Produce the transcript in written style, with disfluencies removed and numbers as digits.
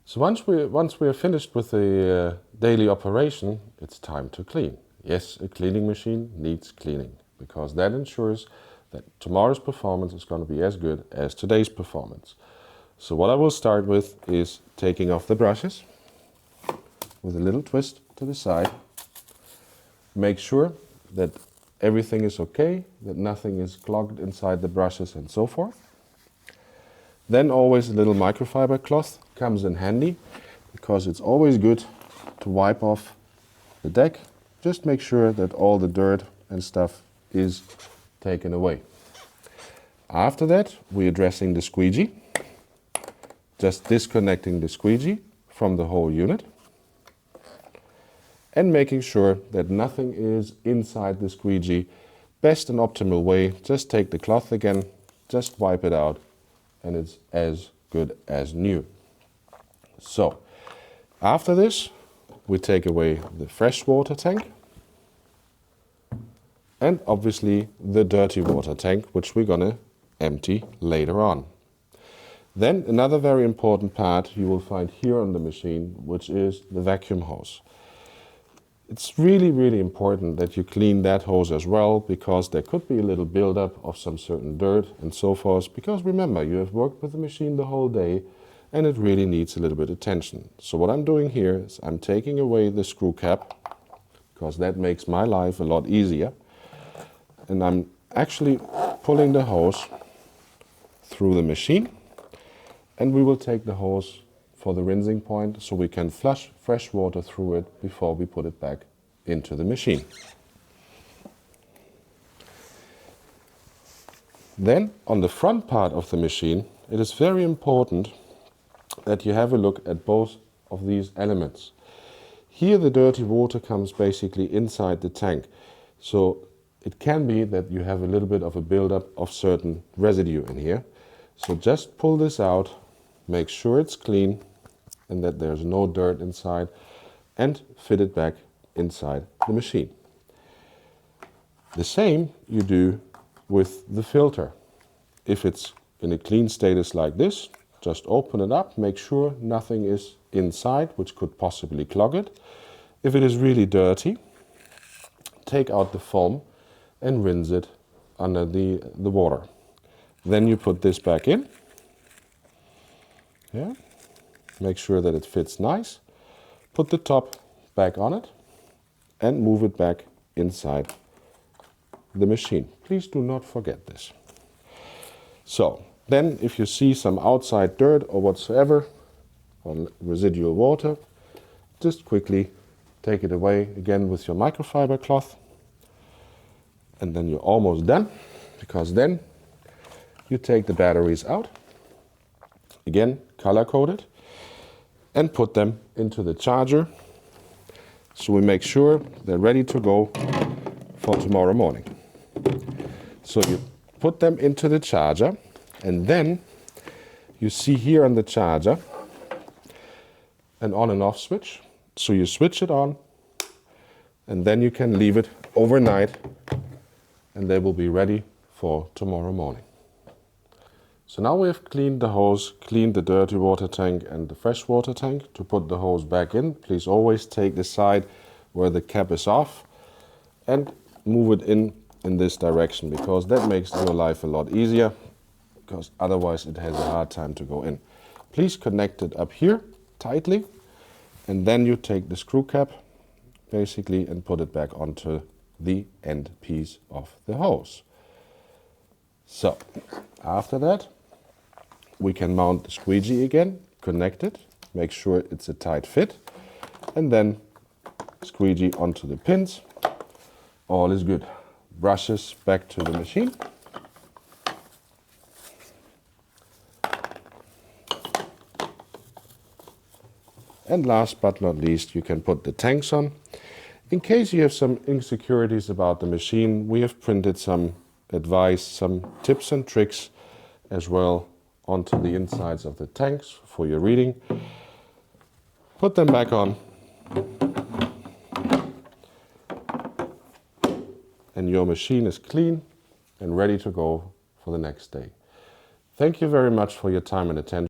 So once we are finished with the daily operation, it's time to clean. Yes, a cleaning machine needs cleaning because that ensures that tomorrow's performance is going to be as good as today's performance. So what I will start with is taking off the brushes with a little twist to the side. Make sure that everything is okay, that nothing is clogged inside the brushes and so forth. Then always a little microfiber cloth comes in handy because it's always good to wipe off the deck. Just make sure that all the dirt and stuff is taken away. After that, we're addressing the squeegee. Just disconnecting the squeegee from the whole unit and making sure that nothing is inside the squeegee. Best and optimal way, just take the cloth again, just wipe it out, and it's as good as new. So, after this, we take away the fresh water tank and obviously the dirty water tank, which we're gonna empty later on. Then another very important part you will find here on the machine, which is the vacuum hose. It's really, really important that you clean that hose as well, because there could be a little buildup of some certain dirt and so forth. Because remember, you have worked with the machine the whole day and it really needs a little bit of attention. So what I'm doing here is I'm taking away the screw cap, because that makes my life a lot easier. And I'm actually pulling the hose through the machine, and we will take the hose for the rinsing point so we can flush fresh water through it before we put it back into the machine. Then on the front part of the machine, it is very important that you have a look at both of these elements. Here the dirty water comes basically inside the tank. So it can be that you have a little bit of a buildup of certain residue in here. So just pull this out, make sure it's clean and that there's no dirt inside, and fit it back inside the machine. The same you do with the filter. If it's in a clean status like this, just open it up, make sure nothing is inside which could possibly clog it. If it is really dirty, take out the foam and rinse it under the water. Then you put this back in. Yeah. Make sure that it fits nice. Put the top back on it and move it back inside the machine. Please do not forget this. So then if you see some outside dirt or whatsoever, or residual water, just quickly take it away again with your microfiber cloth. And then you're almost done, because then you take the batteries out, again color coded, and put them into the charger, so we make sure they're ready to go for tomorrow morning. So you put them into the charger, and then you see here on the charger an on and off switch. So you switch it on, and then you can leave it overnight, and they will be ready for tomorrow morning. So now we have cleaned the hose, cleaned the dirty water tank and the fresh water tank. To put the hose back in, please always take the side where the cap is off and move it in this direction, because that makes your life a lot easier, because otherwise it has a hard time to go in. Please connect it up here tightly, and then you take the screw cap basically and put it back onto the end piece of the hose. So after that, we can mount the squeegee again, connect it, make sure it's a tight fit, and then squeegee onto the pins. All is good. Brushes back to the machine. And last but not least, you can put the tanks on. In case you have some insecurities about the machine, we have printed some advice, some tips and tricks as well onto the insides of the tanks for your reading. Put them back on, and your machine is clean and ready to go for the next day. Thank you very much for your time and attention.